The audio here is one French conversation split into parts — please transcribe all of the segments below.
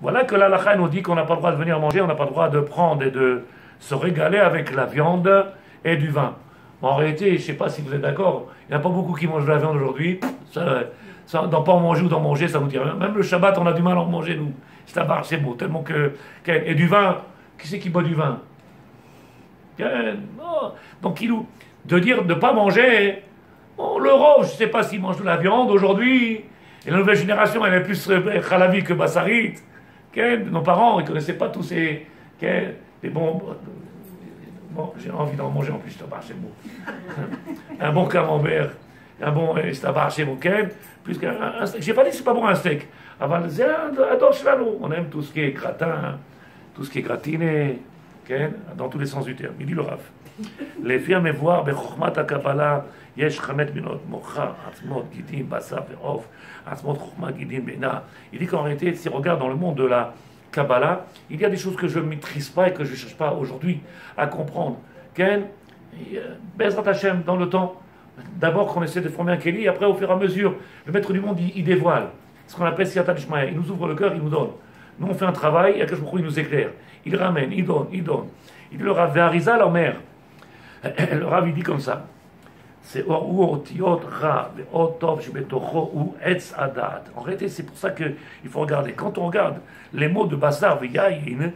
Voilà que l'halakha nous dit qu'on n'a pas le droit de venir manger, on n'a pas le droit de prendre et de se régaler avec la viande et du vin. En réalité, je ne sais pas si vous êtes d'accord, il n'y a pas beaucoup qui mangent de la viande aujourd'hui. Ça, d'en pas en manger ou d'en manger, ça nous dit rien. Même le Shabbat, on a du mal à en manger, nous. C'est un bar, c'est beau, tellement que... Et du vin, qui c'est qui boit du vin? Donc, de dire de ne pas manger, l'Europe, je ne sais pas s'ils mangent de la viande aujourd'hui. Et la nouvelle génération, elle est plus khalavi que bassarit. Nos parents, ils ne connaissaient pas tous ces... des bons... Bon, j'ai envie d'en manger en plus, c'est beau. Un bon camembert, un bon c'est bon, plus qu'un steak. J'ai pas dit que c'est pas bon un steak. On aime tout ce qui est gratin, tout ce qui est gratiné, dans tous les sens du terme. Il dit le Rav. Les firmes voir, bechokmat hakabbalah, yesh chamet minot, mocha, atzmot, gidim, basa, ve'of, atzmot, chokma, gidim, bena. Il dit qu'en réalité, si on regarde dans le monde de la Kabbalah, il y a des choses que je ne maîtrise pas et que je ne cherche pas aujourd'hui à comprendre. Bezrat Hashem, dans le temps, d'abord qu'on essaie de former un Kéli, après au fur et à mesure, le maître du monde, il dévoile. Ce qu'on appelle Siyata Dishmaya. Il nous ouvre le cœur, il nous donne. Nous, on fait un travail, et à il nous éclaire. Il ramène, il donne, il donne. Il dit le Rav Ve'ariza, leur mère. Le Rav, il dit comme ça. C'est Otiot Ra, Otov, Shibetocho, ou Etz Adat. En réalité, c'est pour ça qu'il faut regarder. Quand on regarde les mots de Bassar Ve'yayin,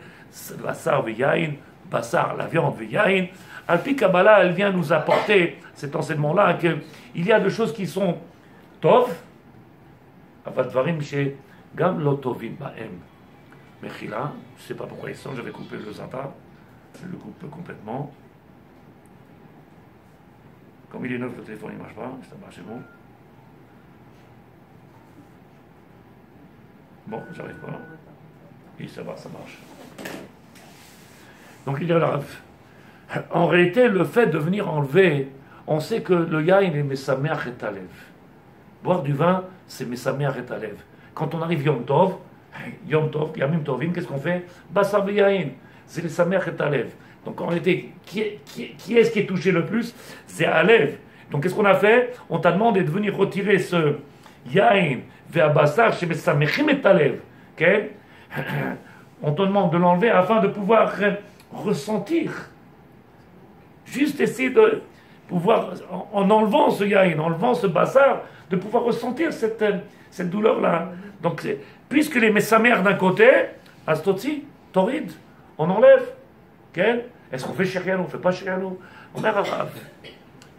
Bassar Ve'yayin, Bassar, la viande Ve'yayin, Alpi Kabbalah, elle vient nous apporter cet enseignement-là, qu'il y a des choses qui sont Tov, Avadvarim, chez Gam Lotovim Ba'em. Mechila, je ne sais pas pourquoi ils sont, j'avais coupé le Zata, je le coupe complètement. Comme il est neuf, le téléphone ne marche pas, ça marche, c'est bon. Bon, j'arrive pas. Et ça va, ça marche. Donc il y a la... En réalité, le fait de venir enlever, on sait que le yain est mesameach et alev. Boire du vin, c'est mesameach et alev. Quand on arrive Yom Tov, Yamim Tovim, qu'est-ce qu'on fait? Bassar v'yain, c'est le sameach et alev. Donc en réalité, qui est-ce qui est touché le plus? C'est Alev. Donc qu'est-ce qu'on a fait? On t'a demandé de venir retirer ce yain vers Bassar chez Samechim et Alev. On te demande de l'enlever afin de pouvoir ressentir. Juste essayer de pouvoir, en enlevant ce yain, en enlevant ce Bassar, de pouvoir ressentir cette douleur-là. Donc puisque les Messamers d'un côté, Astotzi, Toride, on enlève. Est-ce qu'on fait Shériano? On ne fait pas Shériano? On est Rav.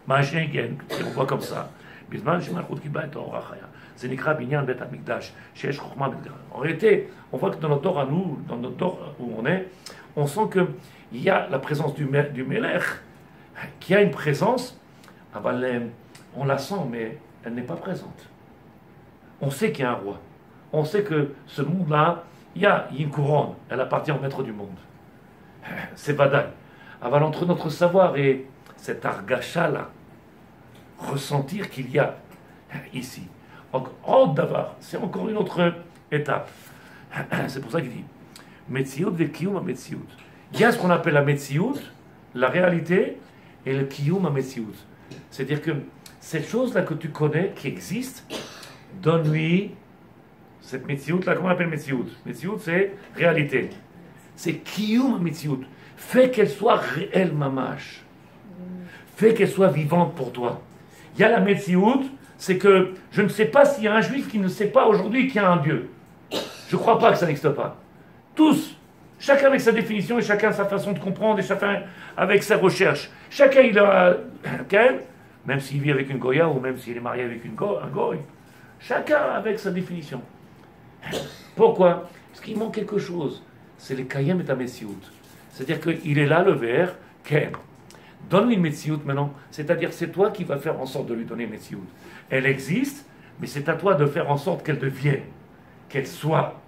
Maïshnégen, on voit comme ça. Bisman, Shimalchut Kiba et Torah Chaya. C'est Nikra Binyan Bet Amigdash. Shesh Chokhma Bet. En réalité, on voit que dans notre Torah, nous, dans notre Torah où on est, on sent qu'il y a la présence du Melech, qui a une présence, on la sent, mais elle n'est pas présente. On sait qu'il y a un roi. On sait que ce monde-là, il y a une couronne. Elle appartient au maître du monde. C'est Vadaï. Alors entre notre savoir et cet argacha-là, ressentir qu'il y a ici. Donc, Davar, c'est encore une autre étape. C'est pour ça qu'il dit Metsiout ve Kiyum a Metsiout. Il y a ce qu'on appelle la Metsiout, la réalité, et le Kiyum a Metsiout. C'est-à-dire que cette chose-là que tu connais, qui existe, donne-lui cette Metsiout-là, comment on appelle Metsiout? Metsiout, c'est réalité. C'est Kiyum Metsiout. Fais qu'elle soit réelle, mamash. Fais qu'elle soit vivante pour toi. Il y a la Metsiout, c'est que je ne sais pas s'il y a un juif qui ne sait pas aujourd'hui qu'il y a un Dieu. Je ne crois pas que ça n'existe pas. Tous, chacun avec sa définition et chacun sa façon de comprendre et chacun avec sa recherche. Chacun il a même s'il vit avec une goya ou même s'il est marié avec un goy. Chacun avec sa définition. Pourquoi? Parce qu'il manque quelque chose. C'est les kayem et ta metsiout. C'est-à-dire qu'il est là, le verre, donne-lui une metsiout maintenant. C'est-à-dire c'est toi qui vas faire en sorte de lui donner une metsiout. Elle existe, mais c'est à toi de faire en sorte qu'elle devienne, qu'elle soit.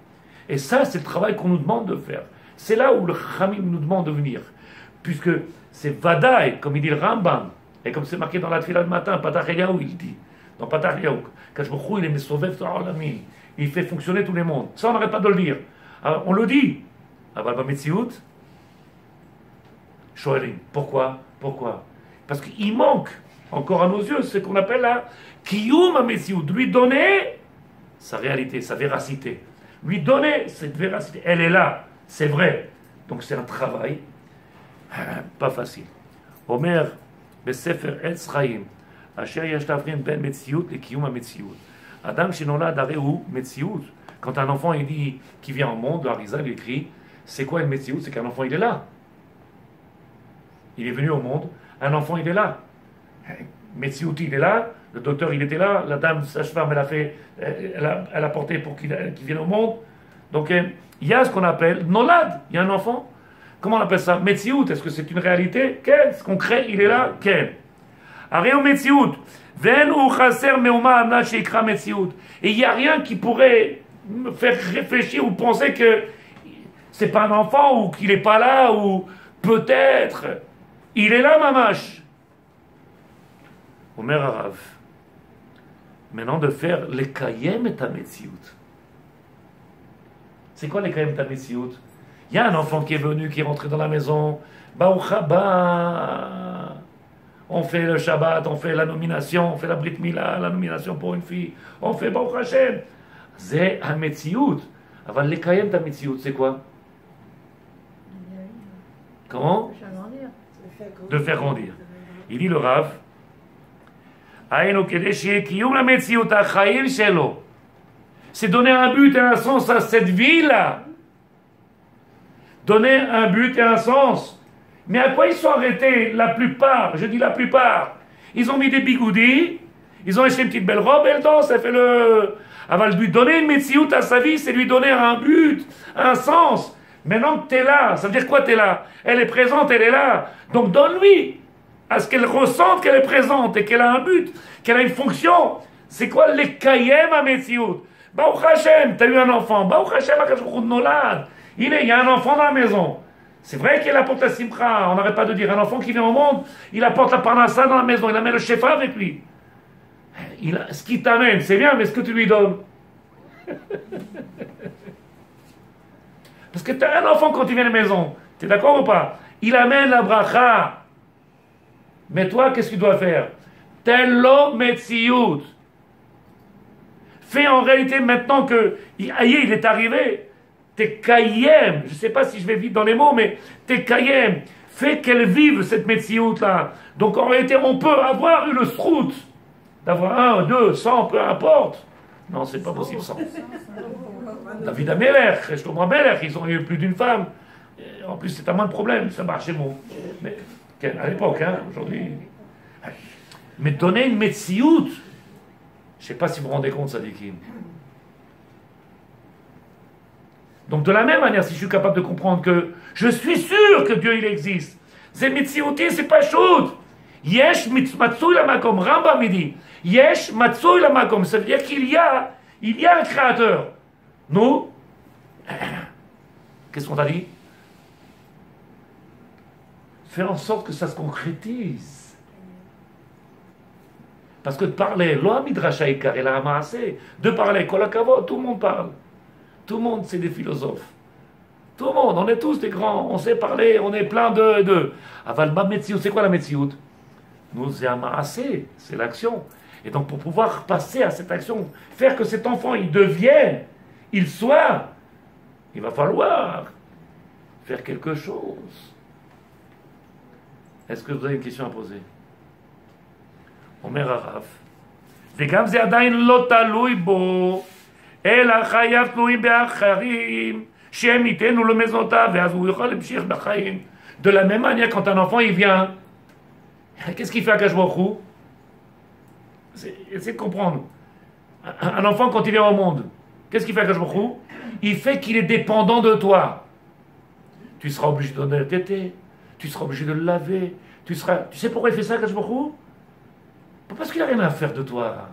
Et ça, c'est le travail qu'on nous demande de faire. C'est là où le Khamim nous demande de venir. Puisque c'est Vadaï, comme il dit le Rambam, et comme c'est marqué dans la Tfila de matin, Patach Eliyahu, il dit, dans Patach Eliyahu, Kachbouchou, il est Mesovev Ta'olami, il fait fonctionner tous les mondes. Ça, on n'arrête pas de le dire. Alors, on le dit. Aval Metsiout, Shoelim. Pourquoi? Parce qu'il manque, encore à nos yeux, ce qu'on appelle la Kiyum Metsiout. Lui donner sa réalité, sa véracité. Lui donner cette véracité. Elle est là, c'est vrai. Donc c'est un travail pas facile. Omer, בספר עץ חיים, אשר יש להבחין בין מציאות לקיום המציאות. Adam שנולד הרי הוא מציאות. Quand un enfant il dit qui vient au monde, l'Arizal il écrit, c'est quoi une metiiout? C'est qu'un enfant il est là. Il est venu au monde, un enfant il est là. Metiiout il est là, le docteur il était là, la dame sage-femme elle a porté pour qu'il vienne au monde. Donc il y a ce qu'on appelle nolad, il y a un enfant. Comment on appelle ça? Metiiout, est-ce que c'est une réalité? Quel? Ce qu'on crée, il est là? Quel? Aréo Metiiout. Ven ou chaser meuma amna sheikra Metiiout. Et il n'y a rien qui pourrait me faire réfléchir ou penser que c'est pas un enfant ou qu'il n'est pas là ou peut-être. Il est là, mamash. Omer Arav. Maintenant de faire les kayem et ta Metiiout. C'est quoi les kayem et ta Metiiout? Il y a un enfant qui est venu, qui est rentré dans la maison. On fait le Shabbat, on fait la nomination, on fait la Brit Mila, la nomination pour une fille. On fait Baruch Hashem. C'est un Metsiout. Avant les Kayem ta Metsiout, c'est quoi? Comment? De faire grandir. Il dit le Rav. C'est donner un but et un sens à cette vie-là. Donner un but et un sens. Mais à quoi ils sont arrêtés? La plupart, je dis la plupart. Ils ont mis des bigoudis, ils ont acheté une petite belle robe, elle danse, elle fait le... Elle va lui donner une metsiout à sa vie, c'est lui donner un but, un sens. Maintenant que tu es là, ça veut dire quoi tu es là? Elle est présente, elle est là. Donc donne-lui à ce qu'elle ressente qu'elle est présente et qu'elle a un but, qu'elle a une fonction. C'est quoi les kayem à metsiout? Baruch Hashem, tu as eu un enfant. Baruch Hashem, nolad. Il y a un enfant dans la maison. C'est vrai qu'il apporte la simcha. On n'arrête pas de dire un enfant qui vient au monde, il apporte la parnassa dans la maison, il amène le shefa avec lui. Ce qui t'amène, c'est bien, mais ce que tu lui donnes. Parce que tu as un enfant quand il vient à la maison, tu es d'accord ou pas? Il amène la bracha. Mais toi, qu'est-ce que tu dois faire? Tello metsiout. Fais en réalité maintenant que, il est arrivé. T'es kayem, je ne sais pas si je vais vite dans les mots, mais t'es kayem, fais qu'elle vive cette metsiout-là. Donc en réalité, on peut avoir une sroute, d'avoir 1, 2, 100, peu importe. Non, c'est pas possible 100. David Amelech, Shlomo Amelech, ils ont eu plus d'une femme. En plus, c'est un moins de problème, ça marche chez moi. Mais à l'époque, hein, aujourd'hui. Mais donner une metsiout, je ne sais pas si vous vous rendez compte, Sadikim. Donc de la même manière, si je suis capable de comprendre que je suis sûr que Dieu il existe, c'est mitziouti, c'est pas shoot. Yesh matsui la makom, Rambam dit. Yesh matsui la makom, ça veut dire qu'il y a un créateur. Nous, qu'est-ce qu'on t'a dit? Faire en sorte que ça se concrétise. Parce que de parler, lo midrash haikar et la ramassé, de parler, kol hakavod, tout le monde parle. Tout le monde, c'est des philosophes. Tout le monde, on est tous des grands, on sait parler, on est plein de. Aval ma metsiout, c'est quoi la metsiout? Nous, c'est un maasé, c'est l'action. Et donc, pour pouvoir passer à cette action, faire que cet enfant, il devienne, il soit, il va falloir faire quelque chose. Est-ce que vous avez une question à poser? Omer Arav. וגם זה עדיין לא תלוי בו. אלא חייו תלויים באחרים שהם ייתנו לו מזונותיו ואז הוא יוכל להמשיך בחיים. De la même manière, quand un enfant il vient, qu'est-ce qu'il fait à Akash Baruch Hu? Essayez de comprendre. Un enfant quand il vient au monde, qu'est-ce qu'il fait à Akash Baruch Hu? Il fait qu'il est dépendant de toi. Tu seras obligé de donner la tétée, tu seras obligé de le laver, tu sais pourquoi il fait ça, Akash Baruch Hu? Pas parce qu'il n'a rien à faire de toi.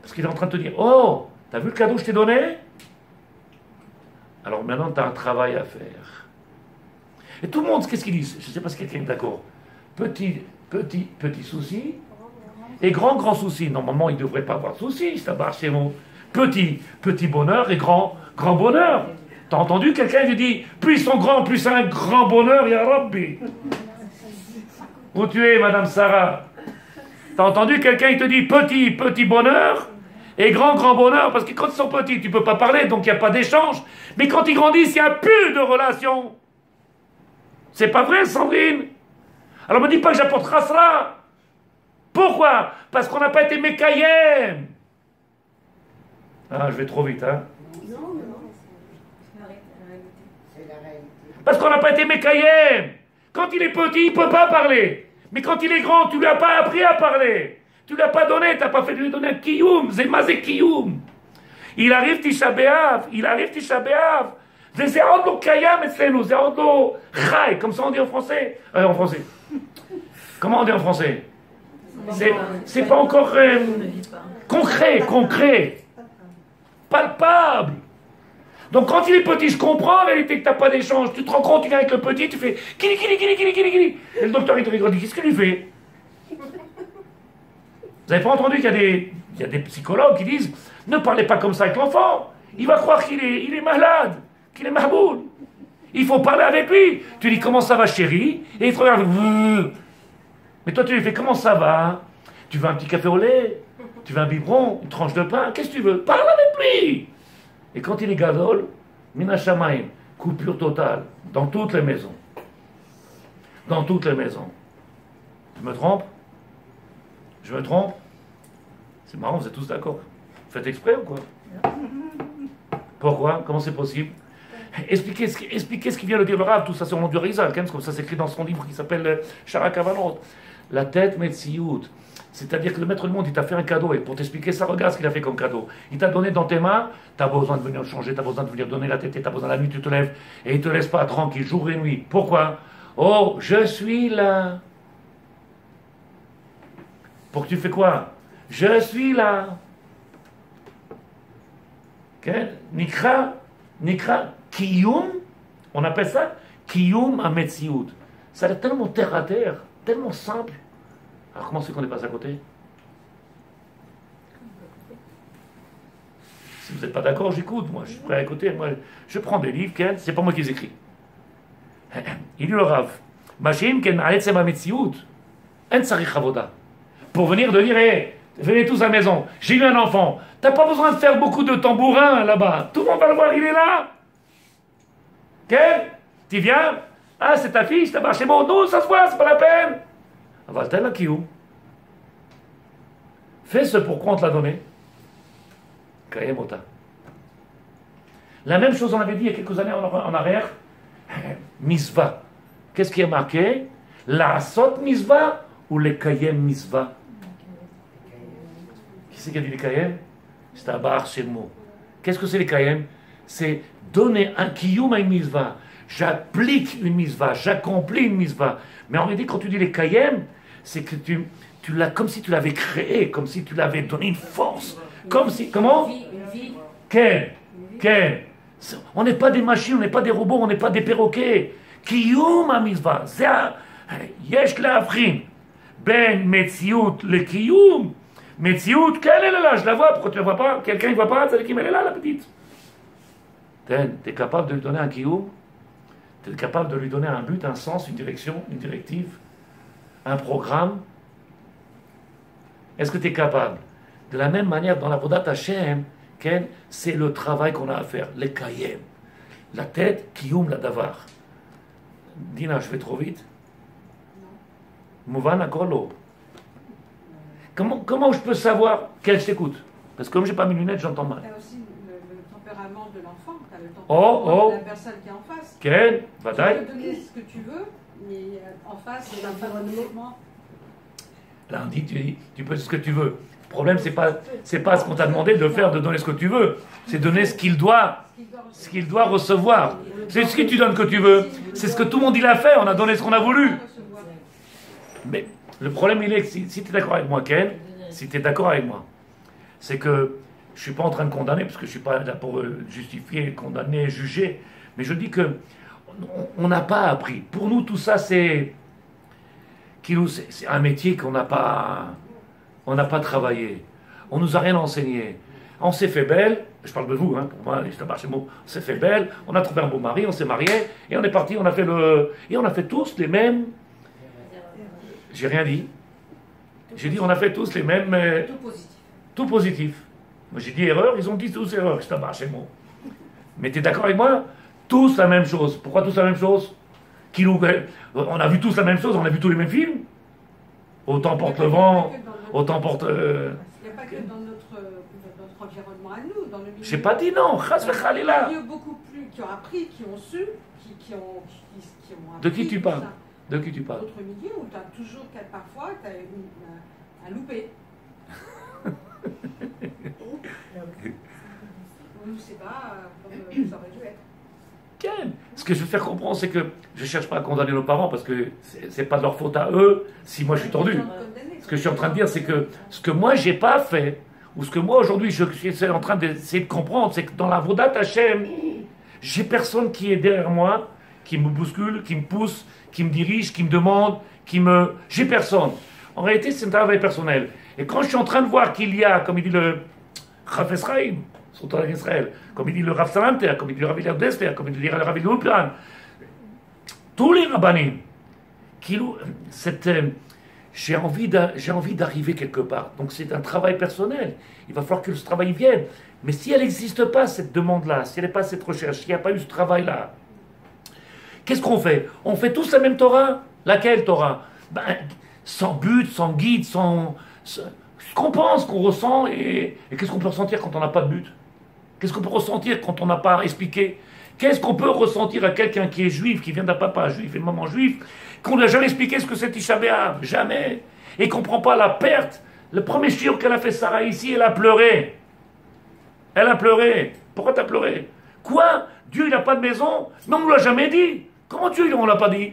Parce qu'il est en train de te dire, oh, t'as vu le cadeau que je t'ai donné? Alors maintenant, tu as un travail à faire. Et tout le monde, qu'est-ce qu'ils disent? Je ne sais pas si quelqu'un est d'accord. Petit souci et grand souci. Normalement, il ne devrait pas avoir de souci, ça marche chez vous. Petit bonheur et grand bonheur. T'as entendu? Quelqu'un lui dit, plus ils sont grands, plus c'est un grand bonheur, ya Rabbi. Où tu es, Madame Sarah? T'as entendu? Quelqu'un, il te dit, petit bonheur Et grand, grand bonheur, parce que quand ils sont petits, tu ne peux pas parler, donc il n'y a pas d'échange. Mais quand ils grandissent, il n'y a plus de relation. C'est pas vrai, Sandrine? Alors ne me dis pas que j'apporte cela. Pourquoi? Parce qu'on n'a pas été Mekayem. Ah, je vais trop vite, hein? Non, non. C'est la réalité. Parce qu'on n'a pas été Mekayem. Quand il est petit, il ne peut pas parler. Mais quand il est grand, tu ne lui as pas appris à parler. Tu ne lui as pas donné, tu n'as pas fait de lui donner un kiyum. Zemazé kiyum. Il arrive Tisha B'Av. C'est עוד לא קיים אצלנו, c'est עוד לא חי, comme ça on dit en français. En français. Comment on dit en français? C'est pas encore concret, palpable. Donc quand il est petit, je comprends en réalité que tu n'as pas d'échange. Tu te rends compte, tu viens avec le petit, tu fais kili. Et le docteur il te regarde, qu'est-ce qu'il lui fait? Vous n'avez pas entendu qu'il y a des psychologues qui disent ne parlez pas comme ça avec l'enfant. Il va croire qu'il est malade, qu'il est mahboul. Il faut parler avec lui. Tu lui dis comment ça va chérie? Et il te regarde. Mais toi tu lui fais comment ça va? Tu veux un petit café au lait? Tu veux un biberon? Une tranche de pain? Qu'est-ce que tu veux? Parle avec lui. Et quand il est gadol, mina shamayim, coupure totale, dans toutes les maisons. Dans toutes les maisons. Je me trompe? C'est marrant, vous êtes tous d'accord. Vous faites exprès ou quoi? Pourquoi? Comment c'est possible? Expliquez ce qui vient de dire le Rav, tout ça c'est au nom du Rizal, comme ça c'est écrit dans son livre qui s'appelle Shara Kavanot. La tête Metsiout. C'est-à-dire que le maître du monde, il t'a fait un cadeau, et pour t'expliquer ça, regarde ce qu'il a fait comme cadeau. Il t'a donné dans tes mains, tu as besoin de venir le changer, tu as besoin de venir donner la tête, tu as besoin de la nuit, tu te lèves, et il ne te laisse pas tranquille, jour et nuit. Pourquoi? Oh, je suis là. Pour que tu fais quoi? Je suis là. Okay? Nikra, kiyum, on appelle ça kiyum ametsiout. Ça est tellement terre à terre, tellement simple. Alors comment c'est qu'on est passé à côté? Si vous n'êtes pas d'accord, j'écoute. Moi, je suis prêt à écouter. Moi, je prends des livres, c'est pas moi qui les écris. Il dit le Rav, pour venir de dire, hey, venez tous à la maison, j'ai eu un enfant. T'as pas besoin de faire beaucoup de tambourins là-bas. Tout le monde va le voir, il est là. Quel? Tu viens? Ah, c'est ta fille, c'est ta chez moi. Non, ça se voit, c'est pas la peine. Avaltel Akiyum. Fais ce pourquoi on te l'a donné. Kayemota. La même chose on avait dit il y a quelques années en arrière. Misva. Qu'est-ce qui est marqué? La Asot Misva ou les Kayem Misva? Qui c'est qui a dit les Kayem? C'est un bar chez le mot. Qu'est-ce que c'est les Kayem? C'est donner un Kiyum à une Misva. J'applique une Misva, j'accomplis une Misva. Mais en réalité, quand tu dis les Kayem, c'est que tu l'as comme si tu l'avais créé, comme si tu l'avais donné une force. Comme si. Comment? Une vie. Quel? On n'est pas des machines, on n'est pas des robots, on n'est pas des perroquets. Kiyum a Misva. C'est un. Yesh le'afrin. Ben Metsiout le Kiyum. Metsiout, quelle est là? Je la vois, pourquoi tu la vois pas? Quelqu'un ne voit pas? C'est qui elle est là, la petite. Tu es capable de lui donner un Kiyum? Tu es capable de lui donner un but, un sens, une direction, une directive, un programme? Est-ce que tu es capable? De la même manière, dans la Vodat Hashem, c'est le travail qu'on a à faire, les Kayem. La tête, Kiyum la Davar. Dina, je vais trop vite? Mouvan Akolo. Comment je peux savoir qu'elle s'écoute? Parce que comme j'ai pas mes lunettes, j'entends mal. Il y a aussi le tempérament de l'enfant, le tempérament de la personne qui est en face. Quelle Tu bataille? peux donner ce que tu veux, mais en face, il y a l'environnement. Là, on dit, tu peux ce que tu veux. Le problème, c'est pas ce qu'on t'a demandé de faire, de donner ce que tu veux. C'est donner ce qu'il doit recevoir. C'est ce que tu donnes que tu veux. C'est ce que tout le monde il a fait. On a donné ce qu'on a voulu. Mais le problème, il est que si tu es d'accord avec moi, Ken, si tu es d'accord avec moi, c'est que je ne suis pas en train de condamner, parce que je ne suis pas là pour justifier, condamner, juger, mais je dis que on n'a pas appris. Pour nous, tout ça, c'est un métier qu'on n'a pas travaillé. On nous a rien enseigné. On s'est fait belle, je parle de vous, hein, pour moi, on s'est fait belle, on a trouvé un beau mari, on s'est marié, et on est parti, on a fait tous les mêmes. J'ai rien dit. J'ai dit on a fait tous les mêmes. Tout positif. Tout positif. Moi j'ai dit erreur, ils ont dit tous erreur, je t'en chez moi. Mais tu es d'accord avec moi? Tous la même chose. Pourquoi tous la même chose? On a vu tous la même chose, on a vu tous les mêmes films. Autant porte le vent, autant porte... Il n'y a pas que dans notre environnement à nous, dans le milieu... J'ai pas dit non, chas v'chalila. Il y a beaucoup plus qui ont appris, qui ont su, qui ont appris. De qui tu parles? De qui tu parles? D'autres milieux où tu as toujours, parfois, tu as un loupé. Ou je sais pas, comme ça aurait dû être. Ce que je veux faire comprendre, c'est que je ne cherche pas à condamner nos parents parce que c'est pas de leur faute à eux si moi je suis tordu. Ce que je suis en train de dire, c'est que ce que moi j'ai pas fait, ou ce que moi aujourd'hui je suis en train d'essayer de comprendre, c'est que dans la Vodat Hashem, j'ai personne qui est derrière moi, qui me bouscule, qui me pousse, qui me dirige, qui me demande, J'ai personne. En réalité, c'est un travail personnel. Et quand je suis en train de voir qu'il y a, comme il dit le Chaf Esraïm, Sultan d'Israël, comme il dit le Rav Salanter, comme il dit le Rav Eliyahu d'Esther, comme il dit le Rav Eliyahu Plan, tous les rabbanim, j'ai envie d'arriver quelque part. Donc c'est un travail personnel. Il va falloir que ce travail vienne. Mais si elle n'existe pas, cette demande-là, si elle n'est pas cette recherche, s'il n'y a pas eu ce travail-là, qu'est-ce qu'on fait? On fait tous la même Torah? Laquelle Torah? Sans but, sans guide, sans... Ce qu'on pense, qu'on ressent, et qu'est-ce qu'on peut ressentir quand on n'a pas de but? Qu'est-ce qu'on peut ressentir quand on n'a pas expliqué? Qu'est-ce qu'on peut ressentir à quelqu'un qui est juif, qui vient d'un papa juif et de maman juif, qu'on n'a jamais expliqué ce que c'est Tisha B'Av? Jamais. Et qu'on ne comprend pas la perte. Le premier shiur qu'elle a fait Sarah ici, elle a pleuré. Elle a pleuré. Pourquoi t'as pleuré? Quoi? Dieu, il n'a pas de maison? Mais on ne nous l'a jamais dit. Comment Dieu, on ne l'a pas dit?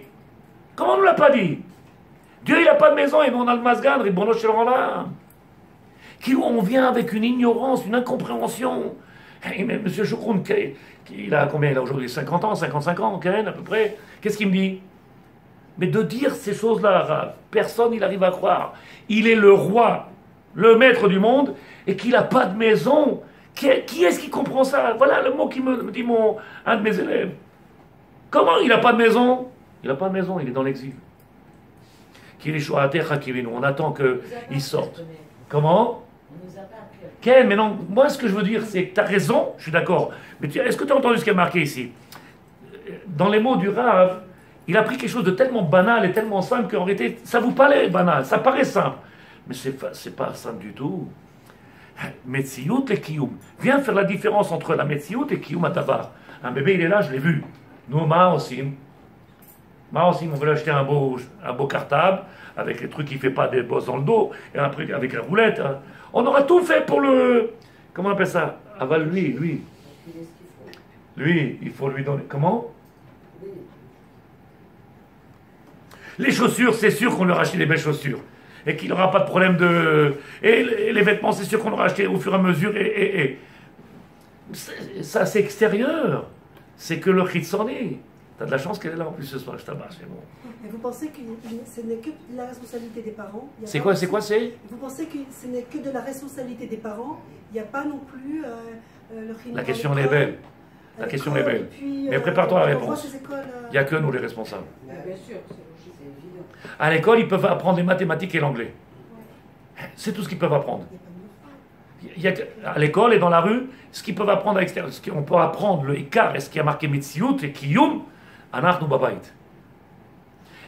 Comment on ne l'a pas dit? Dieu, il n'a pas de maison et nous, on a le Masgan, Ribono Shel Olam. On vient avec une ignorance, une incompréhension. Et même M. Choukroun, il a combien? Il a aujourd'hui 50 ans, 55 ans, Karen, à peu près. Qu'est-ce qu'il me dit? Mais de dire ces choses-là, Rav, personne il arrive à croire. Il est le roi, le maître du monde, et qu'il n'a pas de maison. Qui est-ce qui comprend ça? Voilà le mot qui me dit un de mes élèves. Comment il n'a pas de maison? Il n'a pas de maison, il est dans l'exil. On attend qu'il sorte. Comment? Ken, mais non, moi ce que je veux dire, c'est que tu as raison, je suis d'accord. Mais est-ce que tu as entendu ce qui est marqué ici? Dans les mots du Rav, il a pris quelque chose de tellement banal et tellement simple qu'en réalité, ça vous paraît banal, ça paraît simple. Mais c'est pas simple du tout. Metsiout et Kiyum. Viens faire la différence entre la Metsiout et Kiyum à Tabar. Un bébé, il est là, je l'ai vu. Nous, Maosim, on veut acheter un beau cartable, avec les trucs qui ne fait pas des bosses dans le dos, et un truc avec la roulette. Hein. On aura tout fait pour le... Comment on appelle ça? Aval, lui, il faut lui donner... Comment? Les chaussures, c'est sûr qu'on leur achète des belles chaussures. Et qu'il n'aura pas de problème de... Et les vêtements, c'est sûr qu'on aura acheté au fur et à mesure. Ça, c'est extérieur. C'est que le Chitsoni. T'as de la chance qu'elle est là en plus ce soir, je t'abasse, c'est bon. Et vous pensez que ce n'est que de la responsabilité des parents? C'est quoi, Vous pensez que ce n'est que de la responsabilité des parents? Il n'y a pas non plus le chinois. La question est belle. La question est belle. Mais prépare-toi à la réponse. Il n'y a que nous les responsables. Bien sûr, c'est logique, c'est évident. À l'école, ils peuvent apprendre les mathématiques et l'anglais. C'est tout ce qu'ils peuvent apprendre. À l'école et dans la rue, ce qu'ils peuvent apprendre à l'extérieur, ce qu'on peut apprendre, le écart, est ce qui a marqué Metsiout et Kiyum, Anachnu Babait.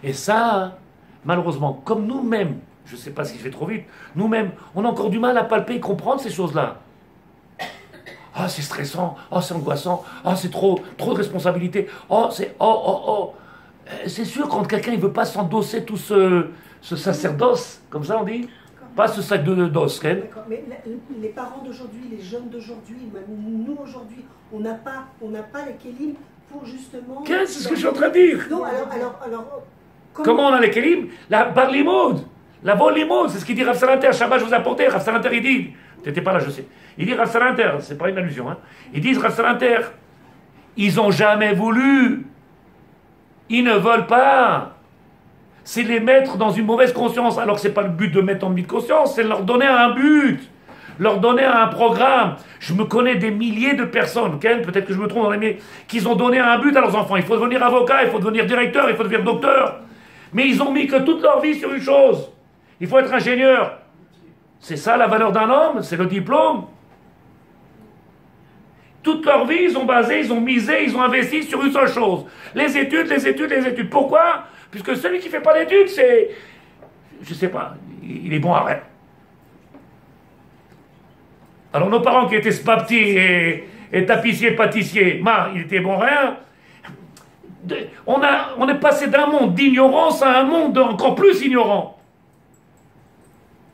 Et ça, malheureusement, comme nous-mêmes, je ne sais pas si je vais trop vite, nous-mêmes, on a encore du mal à palper et comprendre ces choses-là. Ah, c'est stressant, ah, c'est angoissant, ah, c'est trop de responsabilités, oh, c'est C'est sûr, quand quelqu'un ne veut pas s'endosser tout ce sacerdoce, comme ça on dit, pas ce sac de dos, D'accord, mais les parents d'aujourd'hui, les jeunes d'aujourd'hui, nous aujourd'hui, on n'a pas les kélim pour justement... C'est ce que je suis en train de dire. Non, alors comment on a les kélim? La bar limoud, la vol limoud, c'est ce qu'il dit Rav Salanter. Shabbat, je vous ai apporté. Rav Salanter, il dit, t'étais pas là, je sais. Il dit Rav Salanter, c'est pas une allusion, hein. Ils disent Rav Salanter, ils n'ont jamais voulu, ils ne veulent pas. C'est les mettre dans une mauvaise conscience. Alors que c'est pas le but de mettre en de conscience, c'est leur donner un but, leur donner un programme. Je me connais des milliers de personnes, peut-être que je me trompe dans les milliers, qui ont donné un but à leurs enfants. Il faut devenir avocat, il faut devenir directeur, il faut devenir docteur. Mais ils ont mis que toute leur vie sur une chose. Il faut être ingénieur. C'est ça la valeur d'un homme, c'est le diplôme. Toute leur vie, ils ont misé, ils ont investi sur une seule chose. Les études, les études, les études. Pourquoi? Puisque celui qui ne fait pas d'études, c'est... Je ne sais pas, il est bon à rien. Alors nos parents qui étaient spaptis et tapissiers, pâtissiers, il était bon à rien. On est passé d'un monde d'ignorance à un monde encore plus ignorant.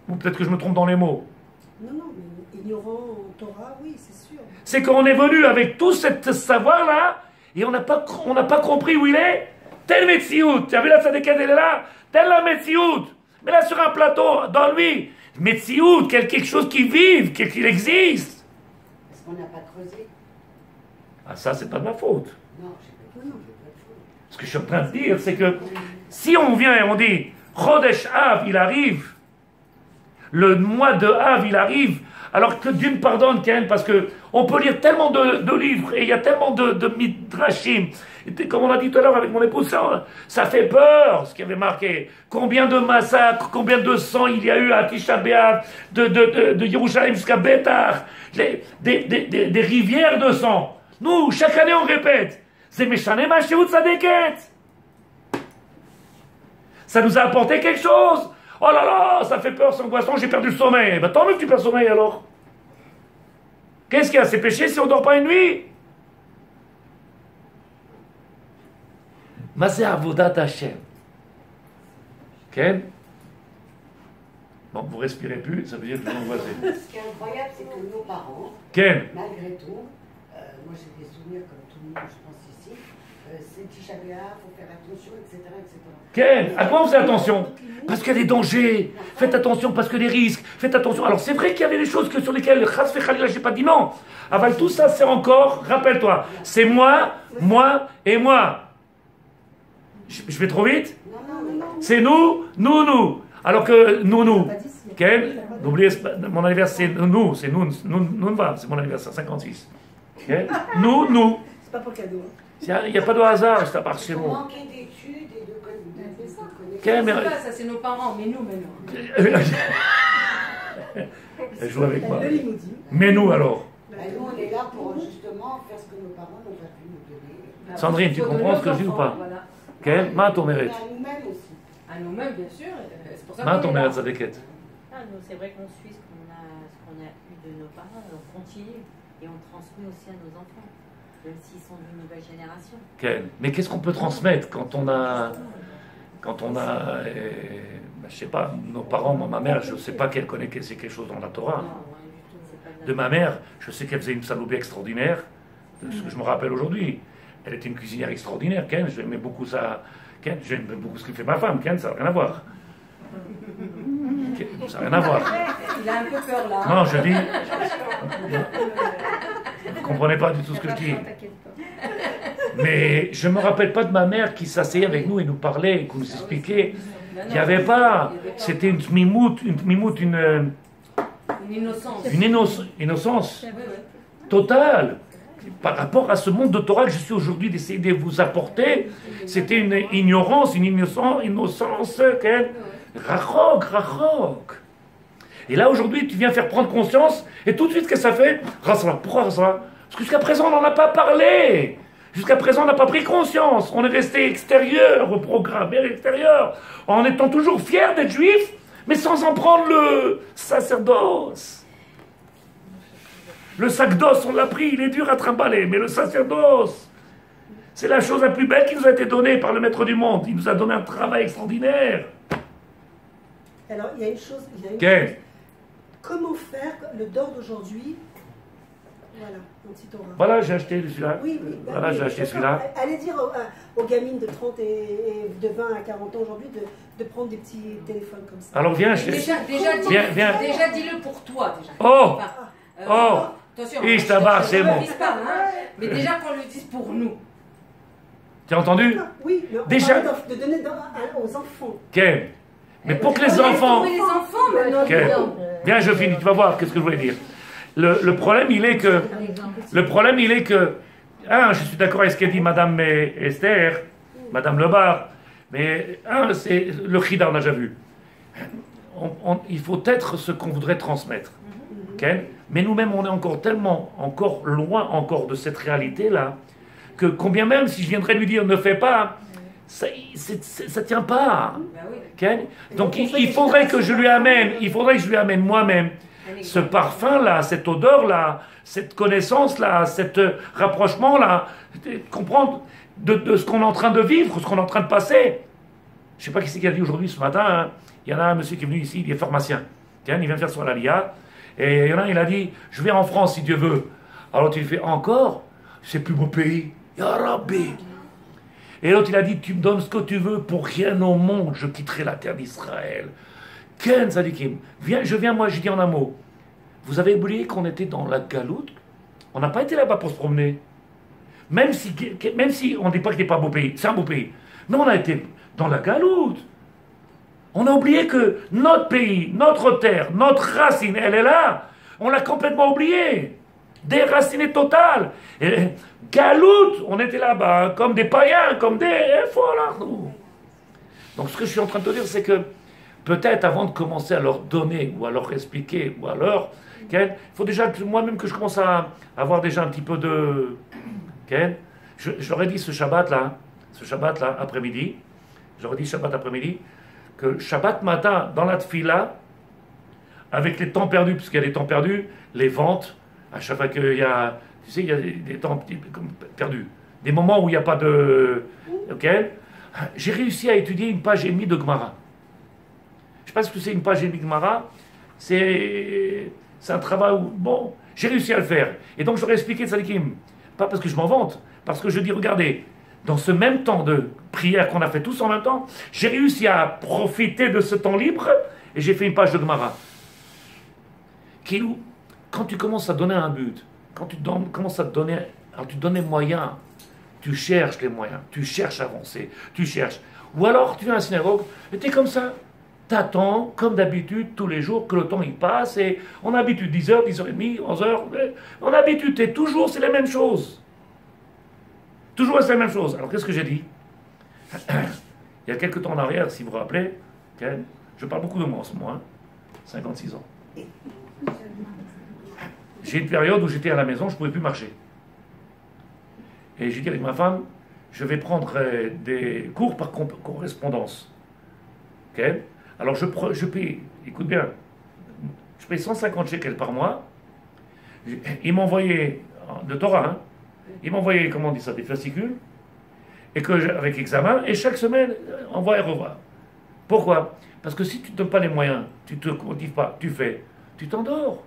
Ou peut-être que je me trompe dans les mots. Non, mais ignorant en Torah, oui, c'est sûr. C'est qu'on est venu avec tout ce savoir-là, et on n'a pas compris où il est. Tel Metsiout, tu as vu la tzadékette, elle est là. Tel la Metsiout. Mais là, sur un plateau, dans lui, Metsiout, quelque chose qui vive, qu'il existe. Est-ce qu'on n'a pas creusé? Ah, ça, c'est pas de ma faute. Non, j'ai pas de faute. Ce que je suis en train de dire, c'est que si on vient et on dit Chodesh Av, il arrive, le mois de Av, il arrive, alors que Dieu me pardonne, Ken, parce que on peut lire tellement de livres et il y a tellement de midrashim. Comme on a dit tout à l'heure avec mon épouse, ça fait peur ce qui avait marqué. Combien de massacres, combien de sang il y a eu à Tisha B'Av, de Yerushalayim jusqu'à Betar, des rivières de sang. Nous, chaque année, on répète. C'est Meshane Mashiach Tzadeket. Ça nous a apporté quelque chose. Oh là là, ça fait peur, c'est angoissant, j'ai perdu le sommeil. Ben tant mieux que tu perds le sommeil alors. Qu'est-ce qu'il y a? C'est péché si on ne dort pas une nuit? Ma c'est Avodat Hashem. Ken? Bon, vous respirez plus, ça veut dire que vous angoissez. Ce qui est incroyable, c'est que nos parents, Ken? malgré tout, moi j'ai des souvenirs comme tout le monde, je pense ici, c'est Tisha B'Av, il faut faire attention, etc. Ken, à quoi on fait attention? Parce qu'il y a des dangers. Faites attention parce que des risques. Faites attention. Alors c'est vrai qu'il y avait des choses sur lesquelles Chas Vechalila, j'ai pas dit non. Aval, tout ça c'est encore, rappelle-toi, c'est moi et moi. Je vais trop vite? Non. C'est nous. Alors que nous. Ken, n'oubliez pas, mon anniversaire, c'est nous, c'est mon anniversaire, 56. Ken, nous. C'est pas pour cadeau. Il n'y a pas de hasard, c'est à part chez moi. Manquer d'études et de connaissances. Ça, c'est nos parents, mais nous, maintenant. Elle joue avec moi. Le limousine. Mais nous alors. Nous, on est là pour justement faire ce que nos parents n'ont pas pu nous donner. Sandrine, tu comprends ce que je dis ou pas? Quel? Ma ton mérite. À nous-mêmes aussi. À nous-mêmes, bien sûr. C'est pour ça Ma qu'on ton est là. mérite, ça déquête. Nous, c'est vrai qu'on suit ce qu'on a eu de nos parents, on continue et on transmet aussi à nos enfants, même s'ils sont d'une nouvelle génération. Mais qu'est-ce qu'on peut transmettre quand on a, je sais pas, nos parents, ma mère, je sais pas qu'elle connaît que c'est quelque chose dans la Torah. Non, rien du tout, c'est pas De ma mère, je sais qu'elle faisait une saloupée extraordinaire, de ce que je me rappelle aujourd'hui. Elle était une cuisinière extraordinaire, Ken, j'aimais beaucoup ça. Ken, j'aime beaucoup ce que fait ma femme, Ken, ça n'a rien à voir. Ken, ça n'a rien à voir. Il a un peu peur là. Non, je dis. Vous ne comprenez pas du tout ce que je dis. Mais je ne me rappelle pas de ma mère qui s'asseyait avec nous et nous parlait, qui nous expliquait. Il n'y avait pas. C'était une mimoute, Une innocence. une innocence totale. Par rapport à ce monde de Torah que je suis aujourd'hui d'essayer de vous apporter, c'était une ignorance, une innocence, rachok. Et là aujourd'hui, tu viens faire prendre conscience, et tout de suite, qu'est-ce que ça fait? Pourquoi Rasra? Parce que jusqu'à présent, on n'en a pas parlé. Jusqu'à présent, on n'a pas pris conscience. On est resté extérieur au programme, extérieur, en étant toujours fiers d'être juifs, mais sans en prendre le sacerdoce. Le sac d'os, on l'a pris, il est dur à trimballer, mais le sacerdoce, c'est la chose la plus belle qui nous a été donnée par le Maître du monde. Il nous a donné un travail extraordinaire. Alors, il y a une chose. Comment faire le dor d'aujourd'hui? Voilà, un petit Torah. Voilà, j'ai acheté celui-là. Oui. Voilà, j'ai acheté celui-là. Allez dire aux gamines de 30 et de 20 à 40 ans aujourd'hui de prendre des petits téléphones comme ça. Alors viens, Déjà, dis-le pour toi. Déjà. Oh, Attention, c'est bon. Mais déjà qu'on le dise pour nous. Tu as entendu? Oui, mais on déjà parle de donner aux enfants. Quel? Mais pour que les enfants... Les enfants, maintenant. Bien, je finis, tu vas voir qu'est-ce que je voulais dire. Le problème, il est que... je suis d'accord avec ce qu'a dit Madame Esther, Madame Lebar, mais c'est le Chida, on a déjà vu. Il faut être ce qu'on voudrait transmettre. Mais nous-mêmes, on est encore tellement, encore loin encore de cette réalité-là, que combien même si je viendrais lui dire ne fais pas, ça ne tient pas. Donc il faudrait que je lui amène moi-même ce parfum-là, cette odeur-là, cette connaissance-là, cet rapprochement-là, comprendre de ce qu'on est en train de vivre, ce qu'on est en train de passer. Je ne sais pas qui c'est qui a dit aujourd'hui, ce matin, hein, il y en a un monsieur qui est venu ici, il est pharmacien, il vient faire son alia, et il y en a un, il a dit, je vais en France si Dieu veut. Alors tu lui fais, encore? C'est le plus beau pays. Ya Rabbi. Et l'autre, il a dit, tu me donnes ce que tu veux, pour rien au monde, je quitterai la terre d'Israël. Ken Sadikim, je viens, moi, je dis en un mot. Vous avez oublié qu'on était dans la Galoute? On n'a pas été là-bas pour se promener. Même si on ne dit pas que ce n'est pas un beau pays, c'est un beau pays. Mais on a été dans la Galoute. On a oublié que notre pays, notre terre, notre racine, elle est là. On l'a complètement oublié. Déraciné total. Et Galoute, on était là-bas comme des païens, comme des... Voilà. Donc ce que je suis en train de te dire, c'est que peut-être avant de commencer à leur donner, ou à leur expliquer, ou à leur... Il faut déjà que moi-même que je commence à avoir déjà un petit peu de... Je leur ai dit ce Shabbat-là, après-midi, j'aurais dit Shabbat après-midi, que Shabbat matin, dans la tfila, avec les temps perdus, puisqu'il y a des temps perdus, les ventes, à chaque fois qu'il y a, tu sais, il y a des temps perdus, des moments où il n'y a pas de... J'ai réussi à étudier une page et demie de Gemara. Je ne sais pas ce que c'est une page et demie de Gemara, c'est un travail où, bon, j'ai réussi à le faire. Et donc j'aurais expliqué de Sadikim, pas parce que je m'en vante, parce que je dis, regardez, dans ce même temps de prière qu'on a fait tous en même temps, j'ai réussi à profiter de ce temps libre et j'ai fait une page de Gemara. Quand tu commences à donner un but, quand tu commences à te donner, alors tu donnes les moyens, tu cherches les moyens, tu cherches à avancer, tu cherches. Ou alors tu viens à la synagogue et tu es comme ça. Tu attends, comme d'habitude, tous les jours que le temps il passe et on a l'habitude 10h, 10h30, 11h. On a l'habitude, et toujours c'est la même chose. Toujours c'est la même chose. Alors qu'est-ce que j'ai dit? Il y a quelques temps en arrière, si vous vous rappelez, je parle beaucoup de moi en ce moment, 56 ans. J'ai une période où j'étais à la maison, je ne pouvais plus marcher. Et j'ai dit avec ma femme, je vais prendre des cours par correspondance. Alors je paye, écoute bien, je paye 150 shekels par mois. Ils m'envoyaient, de Torah, hein, ils m'envoyaient, comment on dit ça, des fascicules, et avec examen, et chaque semaine, envoie et revoit. Pourquoi? Parce que si tu ne donnes pas les moyens, tu ne te motives pas, tu fais, tu t'endors.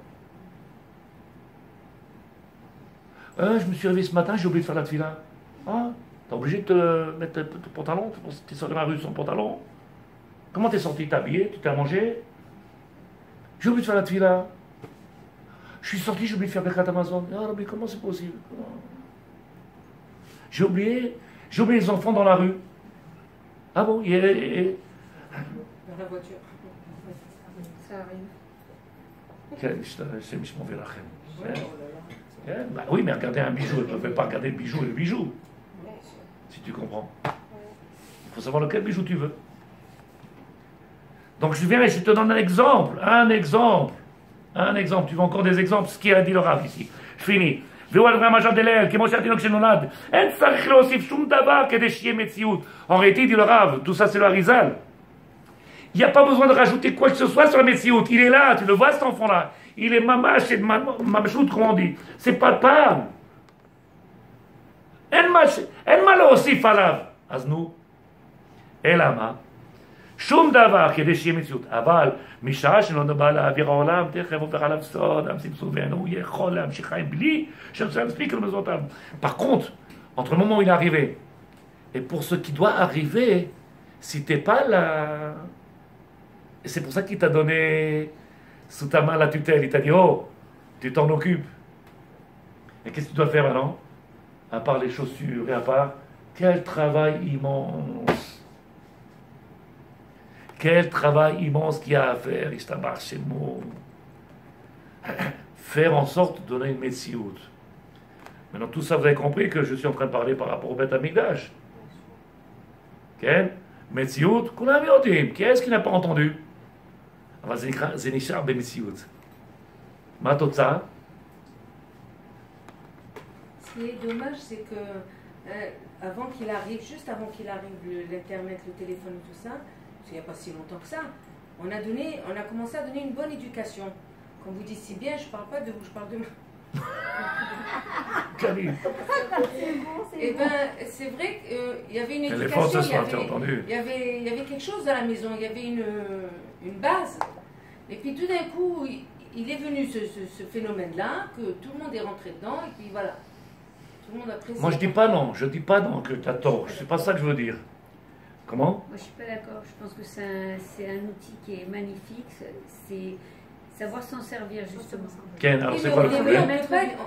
Je me suis réveillé ce matin, j'ai oublié de faire la tefila. Ah, t'es obligé de te mettre ton pantalon, t'es sorti dans la rue sans pantalon. Comment t'es sorti? T'es habillé, tu t'es mangé? J'ai oublié de faire la tefila. Je suis sorti, j'ai oublié de faire Birkat Amazon. Ah, mais comment c'est possible? J'ai oublié les enfants dans la rue. Ah bon? Dans la voiture. Ça arrive. Bah oui, mais regarder un bijou, elle ne peut pas regarder le bijou et le bijou. Si tu comprends. Il faut savoir lequel bijou tu veux. Donc je viens et je te donne un exemple. Un exemple. Tu veux encore des exemples? Ce qui a dit le Rav ici. Je finis. En réalité, dit le Rav, tout ça c'est le Harizal. Il n'y a pas besoin de rajouter quoi que ce soit sur la Metsiout. Il est là, tu le vois cet enfant-là. Il est mamash et mamachout, comment on dit. C'est pas pas. En malo aussi falav. Aznou. Elama. Shum davar kede שיהיה מציאות. אבל משעה שלא בא לאוויר העולם, תכף עובר עליו סוד, המסמסו ואינו יכול להמשיך חיים בלי שרצה להספיק למזותם. Par contre, entre le moment où il est arrivé et pour ce qui doit arriver, si t'es pas là, et c'est pour ça qu'il t'a donné sous ta main la tutelle, il t'a dit, oh, tu t'en occupes. Et qu'est-ce que tu dois faire maintenant? À part les chaussures et à part, quel travail immense. Quel travail immense qu'il y a à faire, Ishtabar Shemo. Faire en sorte de donner une Metsiout. Maintenant, tout ça, vous avez compris que je suis en train de parler par rapport au Beth Amikdash. Quel Metsiout, Kulam Yodim. Qui est-ce qui n'a pas entendu? Zénishar Bemetsiout. Matotza. Ce qui est dommage, c'est que avant qu'il arrive, juste avant qu'il arrive l'internet, le téléphone et tout ça, parce qu'il n'y a pas si longtemps que ça, on a commencé à donner une bonne éducation. Comme vous dites si bien, je ne parle pas de vous, je parle de moi. Et ben, c'est vrai qu'il y avait une éducation, il y avait quelque chose dans la maison, il y avait une base. Et puis tout d'un coup, il est venu ce phénomène-là, que tout le monde est rentré dedans, et puis voilà. Tout le monde apprécie. Moi je dis pas non que tu as tort, c'est pas ça que je veux dire. Comment? Moi je suis pas d'accord, je pense que c'est un outil qui est magnifique, c'est savoir s'en servir justement. Ken, alors c'est quoi le problème?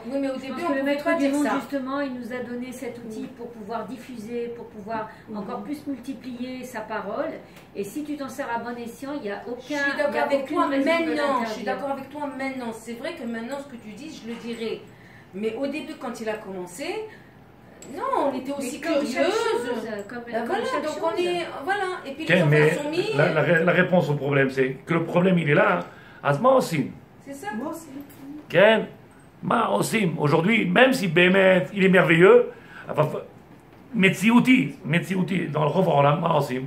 Oui, mais au début, le maître du monde, justement, il nous a donné cet outil pour pouvoir diffuser, pour pouvoir encore plus multiplier sa parole. Et si tu t'en sers à bon escient, il n'y a aucun. Je suis d'accord avec toi maintenant. Je suis d'accord avec toi maintenant. C'est vrai que maintenant, ce que tu dis, je le dirais. Mais au début, quand il a commencé, non, on était aussi curieuses. Voilà, donc on est. Voilà. Et puis les enfants sont mis. La réponse au problème, c'est que le problème, il est là. Moi aussi. C'est ça. Moi aussi. Ken, moi aussi. Aujourd'hui, même si Bémet, il est merveilleux, Metsiouti, dans le revoir là, moi aussi.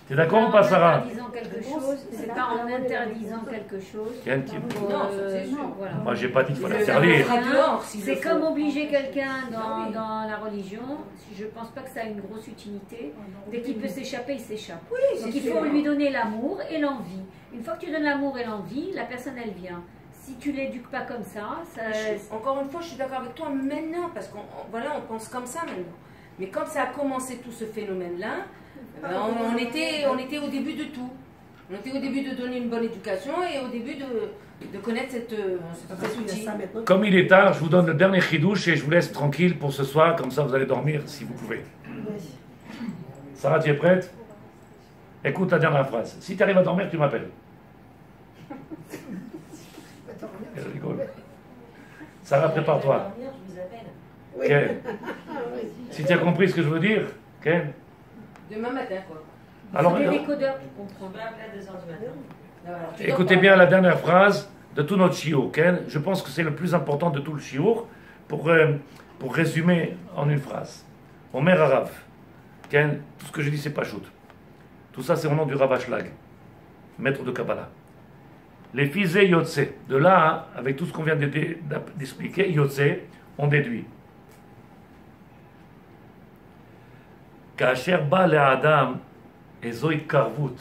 T'es d'accord ou pas, Sarah? En interdisant quelque chose, c'est pas en interdisant quelque chose. Non, c'est sûr. Voilà. Moi, j'ai pas dit qu'il fallait interdire. C'est comme obliger quelqu'un dans la religion. Je pense pas que ça a une grosse utilité. Dès qu'il peut s'échapper, il s'échappe. Donc il faut lui donner l'amour et l'envie. Une fois que tu donnes l'amour et l'envie, la personne elle vient. Si tu l'éduques pas comme ça, encore une fois, je suis d'accord avec toi maintenant parce qu'on voilà, on pense comme ça maintenant. Mais quand ça a commencé tout ce phénomène-là, on était au début de tout. On était au début de donner une bonne éducation et au début de connaître cet outil. Comme il est tard, je vous donne le dernier chidouche et je vous laisse tranquille pour ce soir, comme ça vous allez dormir si vous pouvez. Sarah, tu es prête? Écoute la dernière phrase. Si tu arrives à dormir, tu m'appelles. Elle rigole. Sarah, prépare-toi. Ken. Si tu as compris ce que je veux dire, Ken. Demain matin, quoi. Alors, des décodeurs, tu comprends. Écoutez bien la dernière phrase de tout notre shiur, Ken. Je pense que c'est le plus important de tout le shiur pour résumer en une phrase. Omer Harav. Ken, tout ce que je dis, c'est pas shoot. Tout ça, c'est au nom du Rav Ashlag, maître de Kabbalah. Les fils Yotze. De là, avec tout ce qu'on vient d'expliquer, Yotze, on déduit. Kasher ba le Adam ezoit karvut.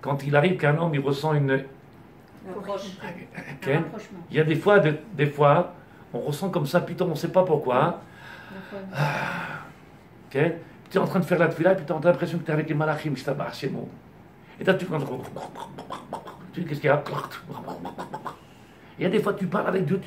Quand il arrive qu'un homme il ressent une il y a des fois on ressent comme ça, putain on ne sait pas pourquoi. Tu es en train de faire la tefila et puis tu as l'impression que tu es avec les malachim, et là tu dis qu'est-ce qu'il y a. Il y a des fois tu parles avec Dieu, tu